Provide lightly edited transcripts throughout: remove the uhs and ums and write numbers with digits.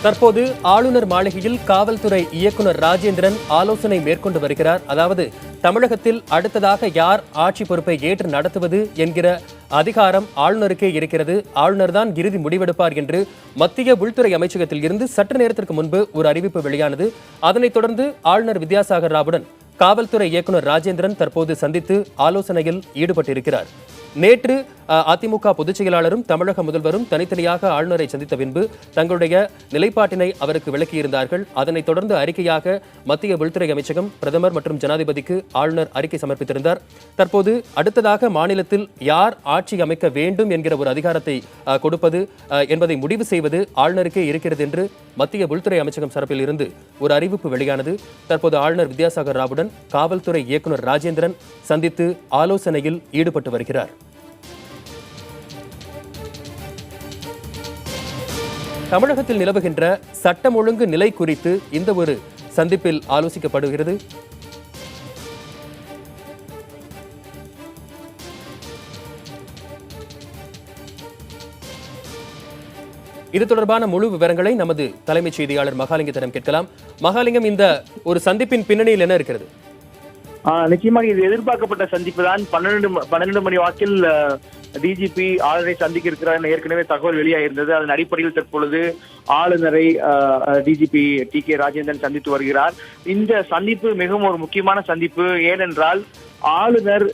தற்போது ஆளுநர் மாளிகையில் காவல்துறை இயக்குநர் ராஜேந்திரன் ஆலோசனை மேற்கொண்டு வருகிறார். அதாவது தமிழகத்தில் அடுத்ததாக யார் ஆட்சி பொறுப்பை ஏற்று நடத்துவது என்கிற அதிகாரம் ஆளுநருக்கே இருக்கிறது. ஆளுநர் தான் இறுதி முடிவெடுப்பார் என்று மத்திய உள்துறை அமைச்சகத்தில் இருந்து சற்று நேரத்திற்கு முன்பு ஒரு அறிவிப்பு வெளியானது. அதனைத் தொடர்ந்து ஆளுநர் வித்யாசாகர் ராவுடன் காவல்துறை இயக்குநர் ராஜேந்திரன் தற்போது சந்தித்து ஆலோசனையில் ஈடுபட்டிருக்கிறார். நேற்று அதிமுக பொதுச் செயலாளரும் தமிழக முதல்வரும் தனித்தனியாக ஆளுநரை சந்தித்த பின்பு தங்களுடைய நிலைப்பாட்டினை அவருக்கு விளக்கியிருந்தார்கள். அதனைத் தொடர்ந்து அறிக்கையாக மத்திய உள்துறை அமைச்சகம் பிரதமர் மற்றும் ஜனாதிபதிக்கு ஆளுநர் அறிக்கை சமர்ப்பித்திருந்தார். தற்போது அடுத்ததாக மாநிலத்தில் யார் ஆட்சி அமைக்க வேண்டும் என்கிற ஒரு அதிகாரத்தை கொடுப்பது என்பதை முடிவு செய்வது ஆளுநருக்கே இருக்கிறது என்று மத்திய உள்துறை அமைச்சகம் சார்பில் இருந்து ஒரு அறிவிப்பு வெளியானது. தற்போது ஆளுநர் வித்யாசாகர் ராவுடன் காவல்துறை இயக்குநர் ராஜேந்திரன் சந்தித்து ஆலோசனையில் ஈடுபட்டு வருகிறார். தமிழகத்தில் நிலவுகின்ற சட்டம் ஒழுங்கு நிலை குறித்து இந்த ஒரு சந்திப்பில் ஆலோசிக்கப்படுகிறது. இது தொடர்பான முழு விவரங்களை நமது தலைமைச் செய்தியாளர் மகாலிங்கத்திடம் கேட்கலாம். மகாலிங்கம், இந்த ஒரு சந்திப்பின் பின்னணியில் என்ன இருக்கிறது? நிச்சயமாக இது எதிர்பார்க்கப்பட்ட சந்திப்பு தான். 12 மணி வாக்கில் டிஜிபி ஆளுநரை சந்திக்க இருக்கிறார் ஏற்கனவே தகவல் வெளியாகிருந்தது. அதன் அடிப்படையில் தற்பொழுது ஆளுநரை டிஜிபி டி.கே. ராஜேந்திரன் சந்தித்து வருகிறார். இந்த சந்திப்பு மிகவும் ஒரு முக்கியமான சந்திப்பு. ஏனென்றால் ஆளுநர்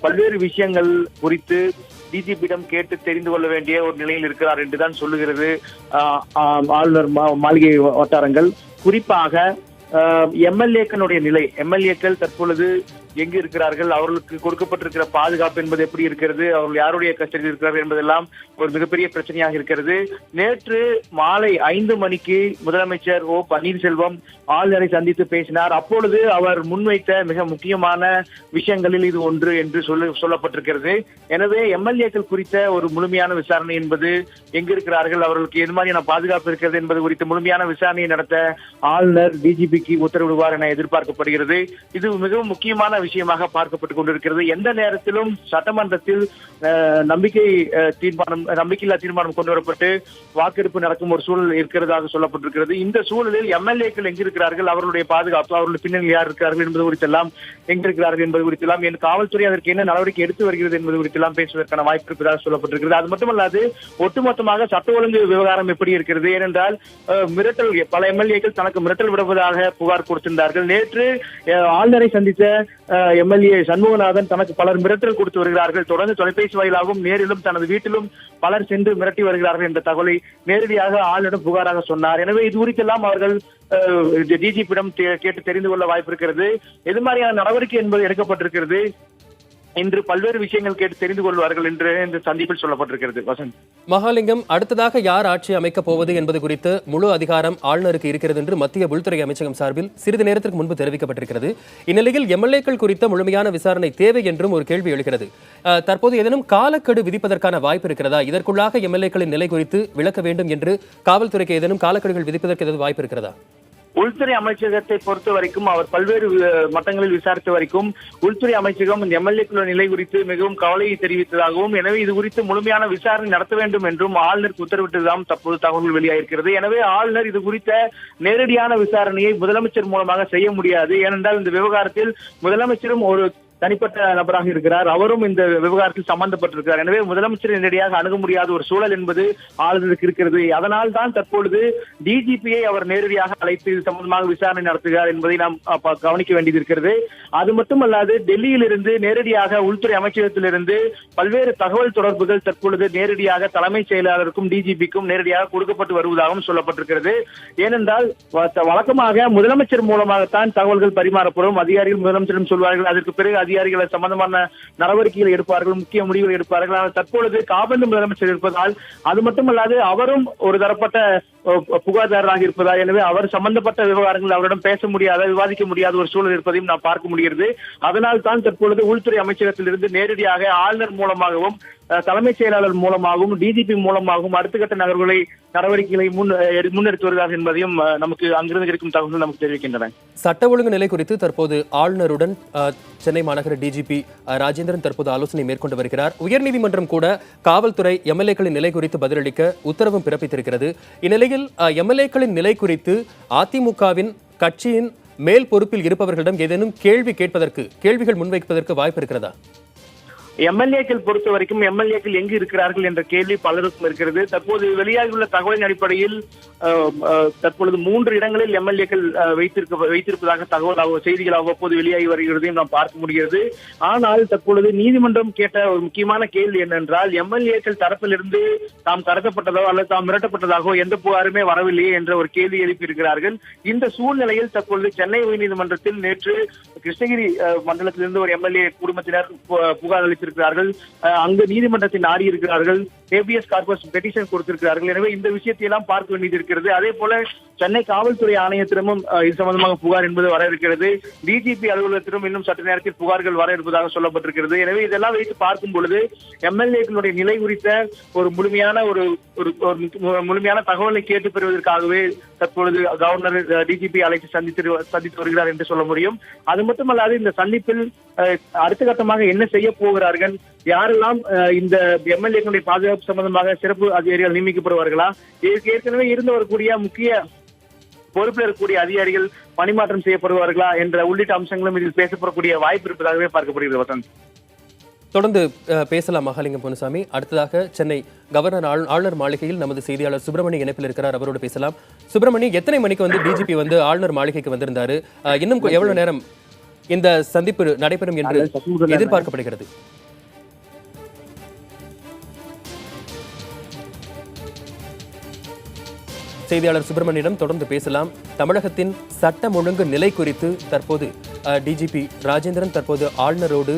பல்வேறு விஷயங்கள் குறித்து டிஜிபியிடம் கேட்டு தெரிந்து கொள்ள வேண்டிய ஒரு நிலையில் இருக்கிறார் என்றுதான் சொல்லுகிறது ஆளுநர் மாளிகை வட்டாரங்கள். குறிப்பாக எம்எல்ஏக்களுடைய நிலை, எம்எல்ஏக்கள் தற்பொழுது எங்கு இருக்கிறார்கள், அவர்களுக்கு கொடுக்கப்பட்டிருக்கிற பாதுகாப்பு என்பது எப்படி இருக்கிறது, அவர்கள் யாருடைய கஸ்டடியில் இருக்கிறார்கள் என்பதெல்லாம் ஒரு மிகப்பெரிய பிரச்சனையாக இருக்கிறது. நேற்று மாலை 5 மணிக்கு முதலமைச்சர் ஓ பன்னீர்செல்வம் ஆளுநரை சந்தித்து பேசினார். அப்பொழுது அவர் முன்வைத்த மிக முக்கியமான விஷயங்களில் இது ஒன்று என்று சொல்லப்பட்டிருக்கிறது. எனவே எம்எல்ஏக்கள் குறித்த ஒரு முழுமையான விசாரணை என்பது எங்கு இருக்கிறார்கள், அவர்களுக்கு எது மாதிரியான பாதுகாப்பு இருக்கிறது என்பது குறித்து முழுமையான விசாரணையை நடத்த ஆளுநர் டிஜிபிக்கு உத்தரவிடுவார் என எதிர்பார்க்கப்படுகிறது. இது மிகவும் முக்கியமான விஷயமாக பார்க்கப்பட்டுக் கொண்டிருக்கிறது. எந்த நேரத்திலும் சட்டமன்றத்தில் நம்பிக்கையில்லா தீர்மானம் கொண்டு வரப்பட்டு வாக்கெடுப்பு நடக்கும் ஒரு சூழல் இருக்கிறதாக சொல்லப்பட்டிருக்கிறது. இந்த சூழலில் எம்எல்ஏக்கள் எங்கிருக்கிறார்கள், அவர்களுடைய பாதுகாப்பு, அவர்களுடைய பின்னணி யார் இருக்கிறார்கள் என்பது குறித்தெல்லாம், எங்கிருக்கிறார்கள் என்பது குறித்தெல்லாம், என் காவல்துறை அதற்கு என்ன நடவடிக்கை எடுத்து வருகிறது என்பது குறித்தெல்லாம் பேசுவதற்கான வாய்ப்பு இருப்பதாக சொல்லப்பட்டிருக்கிறது. அது மட்டுமல்லாது ஒட்டுமொத்தமாக சட்ட ஒழுங்கு விவகாரம் எப்படி இருக்கிறது, ஏனென்றால் மிரட்டல், பல எம்எல்ஏக்கள் தனக்கு மிரட்டல் விடுவதாக புகார் கொடுத்திருந்தார்கள். நேற்று ஆளுநரை சந்தித்த எம்எல்ஏ சண்முகநாதன் தனக்கு பலர் மிரட்டல் கொடுத்து வருகிறார்கள், தொடர்ந்து தொலைபேசி வாயிலாகவும் நேரிலும் தனது வீட்டிலும் பலர் சென்று மிரட்டி வருகிறார்கள் என்ற தகவலை நேரடியாக ஆளுநரிடம் புகாராக சொன்னார். எனவே இது குறித்தெல்லாம் அவர்கள் டிஜிபியிடம் கேட்டு தெரிந்து கொள்ள வாய்ப்பு இருக்கிறது. எது மாதிரியான நடவடிக்கை என்பது எடுக்கப்பட்டிருக்கிறது இன்று பல்வேறு விஷயங்கள் கேட்டு தெரிந்து கொள்வார்கள் என்று இந்த சந்திப்பில் சொல்லப்பட்டிருக்கிறது. வசந்த், மகாலிங்கம், அடுத்ததாக யார் ஆட்சி அமைக்கப் போவது என்பது குறித்து முழு அதிகாரம் ஆளுநருக்கு இருக்கிறது என்று மத்திய உள்துறை அமைச்சகம் சார்பில் சிறிது நேரத்திற்கு முன்பு தெரிவிக்கப்பட்டிருக்கிறது. இந்நிலையில் எம்எல்ஏக்கள் குறித்த முழுமையான விசாரணை தேவை என்றும் ஒரு கேள்வி எழுகிறது. தற்போது ஏதேனும் காலக்கெடு விதிப்பதற்கான வாய்ப்பு இருக்கிறதா? இதற்குள்ளாக எம்எல்ஏக்களின் நிலை குறித்து விளக்க வேண்டும் என்று காவல்துறைக்கு ஏதேனும் காலக்கெடுகள் விதிப்பதற்கு ஏதாவது வாய்ப்பு இருக்கிறதா? உள்துறை அமைச்சகத்தை பொறுத்த வரைக்கும் அவர் பல்வேறு மட்டங்களில் விசாரித்த வரைக்கும் உள்துறை அமைச்சகம் எம்எல்ஏக்கள் நிலை குறித்து மிகவும் கவலையை தெரிவித்ததாகவும், எனவே இது குறித்து முழுமையான விசாரணை நடத்த வேண்டும் என்றும் ஆளுநருக்கு உத்தரவிட்டதாகவும் தற்போது தகவல்கள் வெளியாகிருக்கிறது. எனவே ஆளுநர் இது குறித்த நேரடியான விசாரணையை முதலமைச்சர் மூலமாக செய்ய முடியாது. ஏனென்றால் இந்த விவகாரத்தில் முதலமைச்சரும் ஒரு தனிப்பட்ட நபராக இருக்கிறார், அவரும் இந்த விவகாரத்தில் சம்பந்தப்பட்டிருக்கிறார். எனவே முதலமைச்சர் நேரடியாக அணுக முடியாத ஒரு சூழல் என்பது ஆளுநருக்கு இருக்கிறது. அதனால் தான் தற்பொழுது டிஜிபியை அவர் நேரடியாக அழைத்து இது சம்பந்தமாக விசாரணை நடத்துகிறார் என்பதை நாம் கவனிக்க வேண்டியது இருக்கிறது. அது மட்டுமல்லாது டெல்லியிலிருந்து நேரடியாக உள்துறை அமைச்சகத்திலிருந்து பல்வேறு தகவல் தொடர்புகள் தற்பொழுது நேரடியாக தலைமைச் செயலாளருக்கும் டிஜிபிக்கும் நேரடியாக கொடுக்கப்பட்டு வருவதாகவும் சொல்லப்பட்டிருக்கிறது. ஏனென்றால் வழக்கமாக முதலமைச்சர் மூலமாகத்தான் தகவல்கள் பரிமாறப்படும். அதிகாரிகள் முதலமைச்சரிடம் சொல்வார்கள், அதற்கு பிறகு அதிகாரிகள் சம்பந்தமான நடவடிக்கைகள் எடுப்பார்கள், முக்கிய முடிவுகள் எடுப்பார்கள். ஆனால் தற்பொழுது காபந்து முதலமைச்சர் இருப்பதால், அது மட்டுமல்லாது அவரும் ஒரு தரப்பட்ட புகார்தாரராக இருப்பதால், எனவே அவர் சம்பந்தப்பட்ட விவகாரங்கள் அவரிடம் பேச முடியாத, விவாதிக்க முடியாத ஒரு சூழல் இருப்பதையும் நாம் பார்க்க முடிகிறது. அதனால் தான் தற்பொழுது உள்துறை அமைச்சகத்திலிருந்து நேரடியாக ஆளுநர் மூலமாகவும் தலைமைச் செயலாளர் மூலமாகவும் டிஜிபி மூலமாகவும் அடுத்த கட்ட நடவடிக்கைகளை முன்னெடுத்து வருகிறார் என்பதையும் நமக்கு அங்கிருந்து கிடைக்கும் தகவல்கள் நமக்கு தெரிவிக்கின்றன. சட்ட ஒழுங்கு நிலை குறித்து தற்போது ஆளுநருடன் சென்னை மாநகர டிஜிபி ராஜேந்திரன் தற்போது ஆலோசனை மேற்கொண்டு வருகிறார். உயர்நீதிமன்றம் கூட காவல்துறை எம்எல்ஏக்களின் நிலை குறித்து பதிலளிக்க உத்தரவும் பிறப்பித்திருக்கிறது. இந்நிலையில் இந்நிலையில் எம்எல்ஏக்களின் நிலை குறித்து அதிமுகவின் கட்சியின் மேல் பொறுப்பில் இருப்பவர்களிடம் ஏதேனும் கேள்விகள் முன்வைப்பதற்கு வாய்ப்பு இருக்கிறதா? எம்எல்ஏக்கள் பொறுத்த வரைக்கும் எம்எல்ஏக்கள் எங்கு இருக்கிறார்கள் என்ற கேள்வி பலருக்கும் இருக்கிறது. தற்போது வெளியாகியுள்ள தகவலின் அடிப்படையில் தற்பொழுது 3 இடங்களில் எம்எல்ஏக்கள் வைத்திருப்பதாக செய்திகள் அவ்வப்போது வெளியாகி வருகிறதையும் நாம் பார்க்க முடிகிறது. ஆனால் தற்பொழுது நீதிமன்றம் கேட்ட ஒரு முக்கியமான கேள்வி என்னென்றால், எம்எல்ஏக்கள் தரப்பிலிருந்து தாம் கடத்தப்பட்டதோ அல்லது தாம் மிரட்டப்பட்டதாகவோ எந்த புகாருமே வரவில்லையே என்ற ஒரு கேள்வி எழுப்பியிருக்கிறார்கள். இந்த சூழ்நிலையில் தற்பொழுது சென்னை உயர்நீதிமன்றத்தில் நேற்று கிருஷ்ணகிரி மண்டலத்திலிருந்து ஒரு எம்எல்ஏ குடும்பத்தினர் புகார் அளித்திருக்கிறார்கள். அங்கு நீதிமன்றத்தை நாடி இருக்கிறார்கள், ஹேபியஸ் கார்பஸ் பெட்டிஷன் கொடுத்திருக்கிறார்கள். எனவே இந்த விஷயத்தை எல்லாம் பார்க்க வேண்டியது இருக்கிறது. அதே போல சென்னை காவல்துறை ஆணையத்திடமும் இது சம்பந்தமாக புகார் என்பது வர இருக்கிறது. டிஜிபி அலுவலகத்திலும் இன்னும் சற்று நேரத்தில் புகார்கள் வர இருப்பதாக சொல்லப்பட்டிருக்கிறது. எனவே இதெல்லாம் வைத்து பார்க்கும் பொழுது எம்எல்ஏக்களுடைய நிலை குறித்த ஒரு முழுமையான தகவலை கேட்டு பெறுவதற்காகவே தற்பொழுது கவர்னர் டிஜிபி அழைத்து சந்தித்து வருகிறார் என்று சொல்ல முடியும். அது மட்டுமல்லாது இந்த சந்திப்பில் அடுத்த கட்டமாக என்ன செய்ய போகிறார்கள், யாரெல்லாம் இந்த எம்எல்ஏக்களுடைய பாதுகாப்பு சம்பந்தமாக சிறப்பு அதிகாரிகள் நியமிக்கப்படுவார்களா, ஏற்கனவே இருந்து வரக்கூடிய முக்கிய பொறுப்பில் இருக்கக்கூடிய அதிகாரிகள் பணிமாற்றம் செய்யப்படுவார்களா என்ற உள்ளிட்ட அம்சங்களும் இதில் பேசப்படக்கூடிய வாய்ப்பு இருப்பதாகவே பார்க்கப்படுகிறது. வசந்த், தொடர்ந்து பேசலாம் மகாலிங்கம் பொன்னுசாமி. அடுத்ததாக சென்னை கவர்னர் ஆளுநர் மாளிகையில் நமது செய்தியாளர் சுப்பிரமணி இணைப்பில் இருக்கிறார், அவரோடு பேசலாம். சுப்பிரமணி, எத்தனை மணிக்கு டிஜிபி ஆளுநர் மாளிகைக்கு வந்திருந்தாரு? இன்னும் எவ்வளவு நேரம் இந்த சந்திப்பு நடைபெறும் என்று எதிர்பார்க்கப்படுகிறது? செய்தியாளர் சுப்பிரமணியிடம் தொடர்ந்து பேசலாம். தமிழகத்தின் சட்டம் ஒழுங்கு நிலை குறித்து தற்போது டிஜிபி ராஜேந்திரன் தற்போது ஆளுநரோடு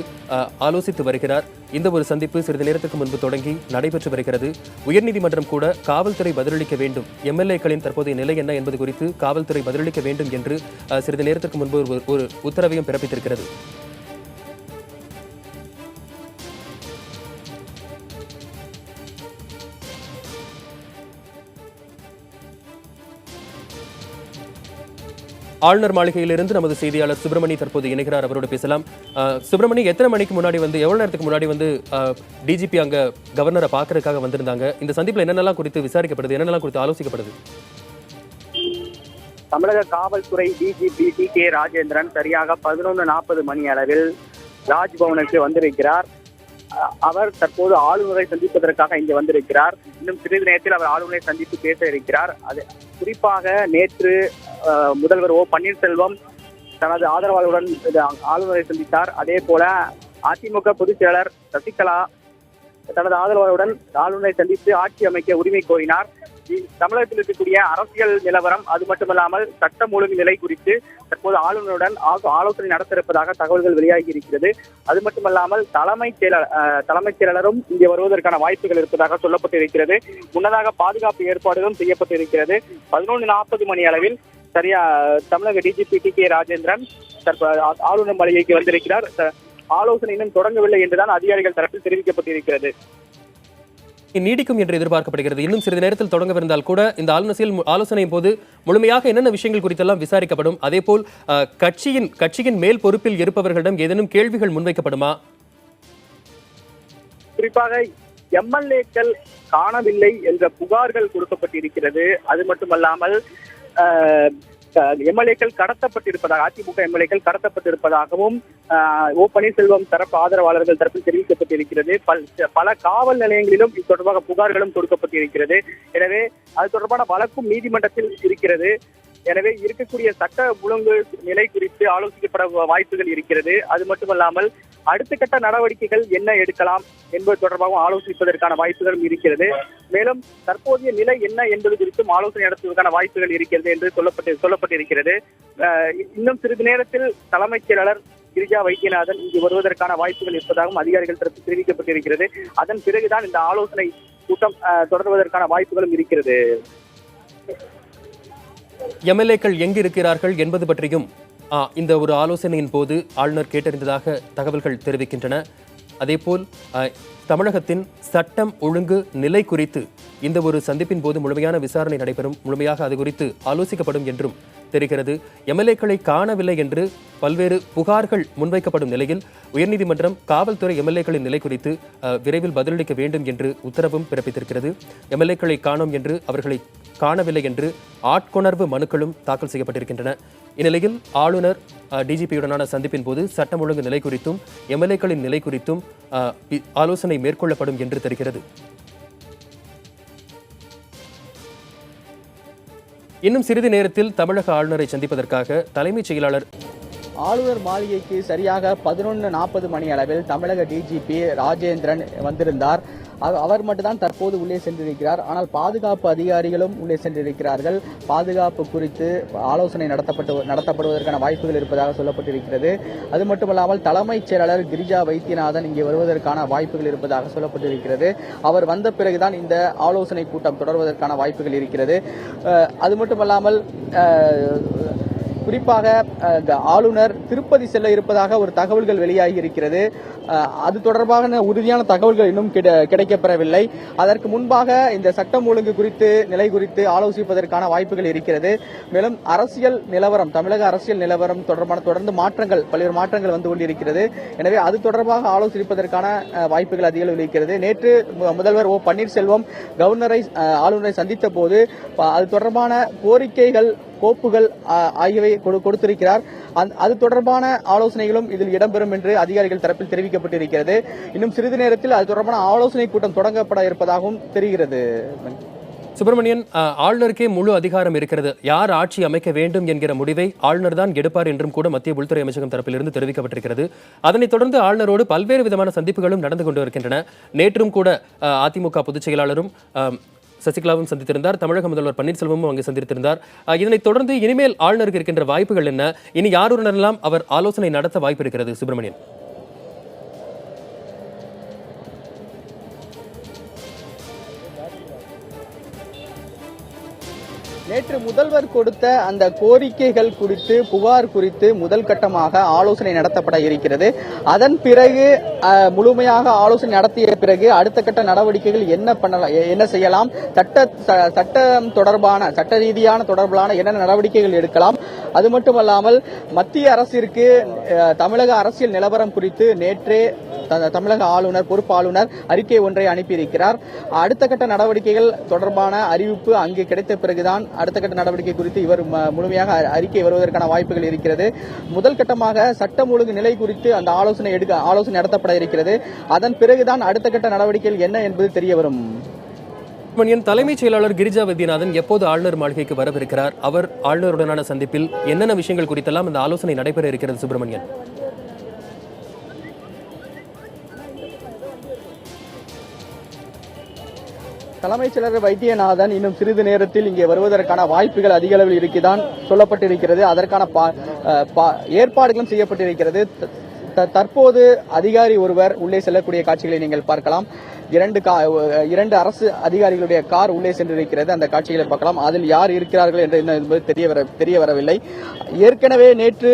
ஆலோசித்து வருகிறார். இந்த ஒரு சந்திப்பு சிறிது நேரத்துக்கு முன்பு தொடங்கி நடைபெற்று வருகிறது. உயர்நீதிமன்றம் கூட காவல்துறை பதிலளிக்க வேண்டும், எம்எல்ஏக்களின் தற்போதைய நிலை என்ன என்பது குறித்து காவல்துறை பதிலளிக்க வேண்டும் என்று சிறிது நேரத்துக்கு முன்பு ஒரு உத்தரவையும் பிறப்பித்திருக்கிறது. ஆளுநர் மாளிகையிலிருந்து நமது செய்தியாளர் சுப்பிரமணி தற்போது இணைகிறார், அவரோடு பேசலாம். சுப்பிரமணி, எத்தனை மணிக்கு முன்னாடி எவ்வளவு நேரத்துக்கு முன்னாடி டிஜிபி அங்க கவர்னரை பார்க்கறதுக்காக வந்திருந்தாங்க? இந்த சந்திப்பில் என்னென்னலாம் குறித்து விசாரிக்கப்படுது, என்னென்னலாம் குறித்து ஆலோசிக்கப்படுது? தமிழக காவல்துறை டிஜிபி டி.கே. ராஜேந்திரன் சரியாக 11:40 மணி அளவில் ராஜ்பவனுக்கு வந்திருக்கிறார். அவர் தற்போது ஆளுநரை சந்திப்பதற்காக இங்கு வந்திருக்கிறார். இன்னும் சிறிது நேரத்தில் அவர் ஆளுநரை சந்தித்து பேச இருக்கிறார். அது குறிப்பாக நேற்று முதல்வர் ஓ பன்னீர்செல்வம் தனது ஆதரவாளருடன் ஆளுநரை சந்தித்தார். அதே போல அதிமுக பொதுச் செயலர் சசிகலா தனது ஆதரவாளருடன் ஆளுநரை சந்தித்து ஆட்சி அமைக்க உரிமை கோரினார். தமிழகத்தில் இருக்கக்கூடிய அரசியல் நிலவரம், அது மட்டுமல்லாமல் சட்டம் ஒழுங்கு நிலை குறித்து தற்போது ஆளுநருடன் ஆலோசனை நடத்த இருப்பதாக தகவல்கள் வெளியாகி இருக்கிறது. அது மட்டுமல்லாமல் தலைமைச் செயலரும் இங்கே வருவதற்கான வாய்ப்புகள் இருப்பதாக சொல்லப்பட்டிருக்கிறது. முன்னதாக பாதுகாப்பு ஏற்பாடுகளும் செய்யப்பட்டிருக்கிறது. 11:40 மணி அளவில் தமிழக டிஜிபி டி.கே. ராஜேந்திரன் ஆளுநர் மாளிகைக்கு வந்திருக்கிறார். ஆலோசனை இன்னும் தொடங்கவில்லை என்றுதான் அதிகாரிகள் தரப்பில் தெரிவிக்கப்பட்டிருக்கிறது. நீடிக்கும் என்று எதிர்பார்க்கப்படுகிறது. இன்னும் சிறிது நேரத்தில் தொடங்கவிருந்தால் கூட இந்த ஆலோசனையின் போது முழுமையாக என்னென்ன விஷயங்கள் குறித்தெல்லாம் விசாரிக்கப்படும்? அதே போல் கட்சியின் மேல் பொறுப்பில் இருப்பவர்களிடம் ஏதேனும் கேள்விகள் முன்வைக்கப்படுமா? குறிப்பாக எம்எல்ஏக்கள் காணவில்லை என்ற புகார்கள் கொடுக்கப்பட்டிருக்கிறது. அது மட்டுமல்லாமல் எம்எல்ஏக்கள் கடத்தப்பட்டிருப்பதாக, அதிமுக எம்எல்ஏக்கள் கடத்தப்பட்டிருப்பதாகவும் ஓ பன்னீர்செல்வம் தரப்பு ஆதரவாளர்கள் தரப்பில் தெரிவிக்கப்பட்டிருக்கிறது. பல காவல் நிலையங்களிலும் இது தொடர்பாக புகார்களும் கொடுக்கப்பட்டிருக்கிறது. எனவே அது தொடர்பான வழக்கும் நீதிமன்றத்தில் இருக்கிறது. எனவே இருக்கக்கூடிய சட்ட ஒழுங்கு நிலை குறித்து ஆலோசிக்கப்பட வாய்ப்புகள் இருக்கிறது. அது மட்டுமல்லாமல் அடுத்த கட்ட நடவடிக்கைகள் என்ன எடுக்கலாம் என்பது தொடர்பாகவும் ஆலோசிப்பதற்கான வாய்ப்புகளும் இருக்கிறது. மேலும் தற்போதைய நிலை என்ன என்பது குறித்தும் ஆலோசனை நடத்துவதற்கான வாய்ப்புகள் இருக்கிறது என்று சொல்லப்பட்டிருக்கிறது. இன்னும் சிறிது நேரத்தில் தலைமைச் செயலாளர் கிரிஜா வைத்தியநாதன் இங்கு வருவதற்கான வாய்ப்புகள் இருப்பதாகவும் அதிகாரிகள் தரப்பு தெரிவிக்கப்பட்டிருக்கிறது. அதன் பிறகுதான் இந்த ஆலோசனை கூட்டம் தொடர்வதற்கான வாய்ப்புகளும் இருக்கிறது. எம்எல்ஏக்கள் எங்கு இருக்கிறார்கள் என்பது பற்றியும் இந்த ஒரு ஆலோசனையின் போது ஆளுநர் கேட்டறிந்ததாக தகவல்கள் தெரிவிக்கின்றன. அதேபோல் தமிழகத்தின் சட்டம் ஒழுங்கு நிலை குறித்து இந்த ஒரு சந்திப்பின் போது முழுமையான விசாரணை நடைபெறும், முழுமையாக அது குறித்து ஆலோசிக்கப்படும் என்றும் தெரிகிறது. எம்எல்ஏக்களை காணவில்லை என்று பல்வேறு புகார்கள் முன்வைக்கப்படும் நிலையில் உயர்நீதிமன்றம் காவல்துறை எம்எல்ஏக்களின் நிலை குறித்து விரைவில் பதிலளிக்க வேண்டும் என்று உத்தரவும் பிறப்பித்திருக்கிறது. எம்எல்ஏக்களை காணோம் என்று அவர்களை காணவில்லை என்று ஆட்கொணர்வு மனுக்களும் தாக்கல் செய்யப்பட்டிருக்கின்றன. இந்நிலையில் ஆளுநர் டிஜிபியுடனான சந்திப்பின் போது சட்டம் ஒழுங்கு நிலை குறித்தும் எம்எல்ஏக்களின் நிலை குறித்தும் ஆலோசனை மேற்கொள்ளப்படும் என்று தெரிகிறது. இன்னும் சிறிது நேரத்தில் தமிழக ஆளுநரை சந்திப்பதற்காக தலைமைச் செயலாளர் ஆளுநர் மாளிகைக்கு சரியாக 11:40 மணி அளவில் தமிழக டிஜிபி ராஜேந்திரன் வந்திருந்தார். அவர் மட்டும்தான் தற்போது உள்ளே சென்றிருக்கிறார். ஆனால் பாதுகாப்பு அதிகாரிகளும் உள்ளே சென்றிருக்கிறார்கள். பாதுகாப்பு குறித்து ஆலோசனை நடத்தப்படுவதற்கான வாய்ப்புகள் இருப்பதாக சொல்லப்பட்டிருக்கிறது. அது மட்டுமல்லாமல் தலைமைச் செயலாளர் கிரிஜா வைத்தியநாதன் இங்கே வருவதற்கான வாய்ப்புகள் இருப்பதாக சொல்லப்பட்டிருக்கிறது. அவர் வந்த பிறகுதான் இந்த ஆலோசனை கூட்டம் தொடர்வதற்கான வாய்ப்புகள் இருக்கிறது. அது மட்டுமல்லாமல் குறிப்பாக ஆளுநர் திருப்பதி செல்ல இருப்பதாக ஒரு தகவல்கள் வெளியாகி இருக்கிறது. அது தொடர்பான உறுதியான தகவல்கள் இன்னும் கிடைக்கப்பெறவில்லை. அதற்கு முன்பாக இந்த சட்டம் ஒழுங்கு குறித்து நிலை குறித்து ஆலோசிப்பதற்கான வாய்ப்புகள் இருக்கிறது. மேலும் அரசியல் நிலவரம், தமிழக அரசியல் நிலவரம் தொடர்ந்து பல்வேறு மாற்றங்கள் வந்து கொண்டிருக்கிறது. எனவே அது தொடர்பாக ஆலோசிப்பதற்கான வாய்ப்புகள் அதிக அளவில் இருக்கிறது. நேற்று முதல்வர் பன்னீர்செல்வம் ஆளுநரை சந்தித்த போது அது தொடர்பான கோரிக்கைகள், கோப்புகள் ஆகியவை கொடுத்திருக்கிறார். அது தொடர்பான ஆலோசனைகளும் இதில் இடம்பெறும் என்று அதிகாரிகள் தரப்பில் தெரிவிக்கப்பட்டிருக்கிறது. இன்னும் சிறிது நேரத்தில் அது தொடர்பான ஆலோசனை கூட்டம் தொடங்கப்பட இருப்பதாகவும் தெரிகிறது. சுப்பிரமணியன், ஆளுநருக்கே முழு அதிகாரம் இருக்கிறது. யார் ஆட்சி அமைக்க வேண்டும் என்கிற முடிவை ஆளுநர் தான் எடுப்பார் என்றும் கூட மத்திய உள்துறை அமைச்சகம் தரப்பிலிருந்து தெரிவிக்கப்பட்டிருக்கிறது. அதனைத் தொடர்ந்து ஆளுநரோடு பல்வேறு விதமான சந்திப்புகளும் நடந்து கொண்டு இருக்கின்றன. நேற்றும் கூட அதிமுக பொதுச் செயலாளரும் சசிகலாவும் சந்தித்திருந்தார். தமிழக முதல்வர் பன்னீர்செல்வமும் அங்கு சந்தித்திருந்தார். இதனைத் தொடர்ந்து இனிமேல் ஆளுநருக்கு இருக்கின்ற வாய்ப்புகள் என்ன? இனி யாருடனெல்லாம் அவர் ஆலோசனை நடத்த வாய்ப்பு இருக்கிறது? சுப்பிரமணியன், நேற்று முதல்வர் கொடுத்த அந்த கோரிக்கைகள் குறித்து, புகார் குறித்து முதல் கட்டமாக ஆலோசனை நடத்தப்பட இருக்கிறது. அதன் பிறகு முழுமையாக ஆலோசனை நடத்திய பிறகு அடுத்த கட்ட நடவடிக்கைகள் என்ன செய்யலாம், சட்டம் தொடர்பான சட்ட ரீதியான தொடர்பான என்னென்ன நடவடிக்கைகள் எடுக்கலாம். அது மட்டுமல்லாமல் மத்திய அரசிற்கு தமிழக அரசியல் நிலவரம் குறித்து நேற்றே தமிழக பொறுப்பு ஆளுநர் அறிக்கை ஒன்றை அனுப்பியிருக்கிறார். அடுத்த கட்ட நடவடிக்கைகள் தொடர்பான அறிவிப்பு அங்கு கிடைத்த பிறகுதான் அடுத்த கட்ட நடவடிக்கை குறித்து இவர் முழுமையாக அறிக்கை வருவதற்கான வாய்ப்புகள் இருக்கிறது. முதல் கட்டமாக சட்டம் ஒழுங்கு நிலை குறித்து அந்த ஆலோசனை நடத்தப்பட இருக்கிறது. அதன் பிறகுதான் அடுத்த கட்ட நடவடிக்கைகள் என்ன என்பது தெரிய வரும். தலைமைச் செயலாளர் கிரிஜா வைத்தியநாதன் எப்போது ஆளுநர் மாளிகைக்கு வரவிருக்கிறார்? அவர் ஆளுநருடனான சந்திப்பில் என்னென்ன விஷயங்கள் குறித்தெல்லாம் இந்த ஆலோசனை நடைபெற இருக்கிறது? சுப்பிரமணியன், தலைமைச் செயலர் வைத்தியநாதன் இன்னும் சிறிது நேரத்தில் இங்கே வருவதற்கான வாய்ப்புகள் அதிக அளவில் இருக்குதான் சொல்லப்பட்டிருக்கிறது. அதற்கான ஏற்பாடுகளும் செய்யப்பட்டிருக்கிறது. தற்போது அதிகாரி ஒருவர் உள்ளே செல்லக்கூடிய காட்சிகளை நீங்கள் பார்க்கலாம். இரண்டு அரசு அதிகாரிகளுடைய கார் உள்ளே சென்றிருக்கிறது. அந்த காட்சிகளை பார்க்கலாம். அதில் யார் இருக்கிறார்கள் என்று தெரிய வரவில்லை. ஏற்கனவே நேற்று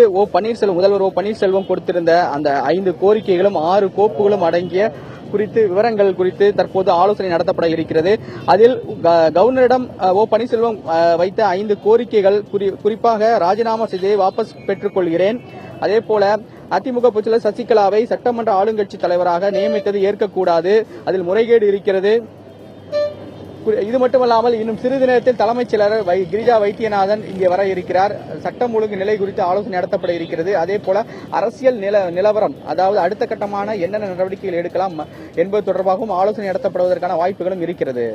முதல்வர் பன்னீர்செல்வம் கொடுத்திருந்த அந்த 5 கோரிக்கைகளும் 6 கோப்புகளும் அடங்கிய விவரங்கள் குறித்து தற்போது ஆலோசனை நடத்தப்பட இருக்கிறது. அதில் கவர்னரிடம் பன்னீர்செல்வம் வைத்த 5 கோரிக்கைகள், குறிப்பாக ராஜினாமா செய்து வாபஸ் பெற்றுக் கொள்கிறேன், அதே போல அதிமுக பொதுச்செயலாளர் சசிகலாவை சட்டமன்ற ஆளுங்கட்சி தலைவராக நியமித்தது ஏற்கக்கூடாது, அதில் முறைகேடு இருக்கிறது. இது மட்டுமல்லாமல் இன்னும் சிறிது நேரத்தில் தலைமைச் செயலாளர் கிரிஜா வைத்தியநாதன் இங்கே வர இருக்கிறார். சட்டம் ஒழுங்கு நிலை குறித்து ஆலோசனை நடத்தப்பட இருக்கிறது. அதே போல அரசியல் நிலவரம், அதாவது அடுத்த கட்டமான என்னென்ன நடவடிக்கைகள் எடுக்கலாம் என்பது தொடர்பாகவும் ஆலோசனை நடத்தப்படுவதற்கான வாய்ப்புகளும் இருக்கிறது.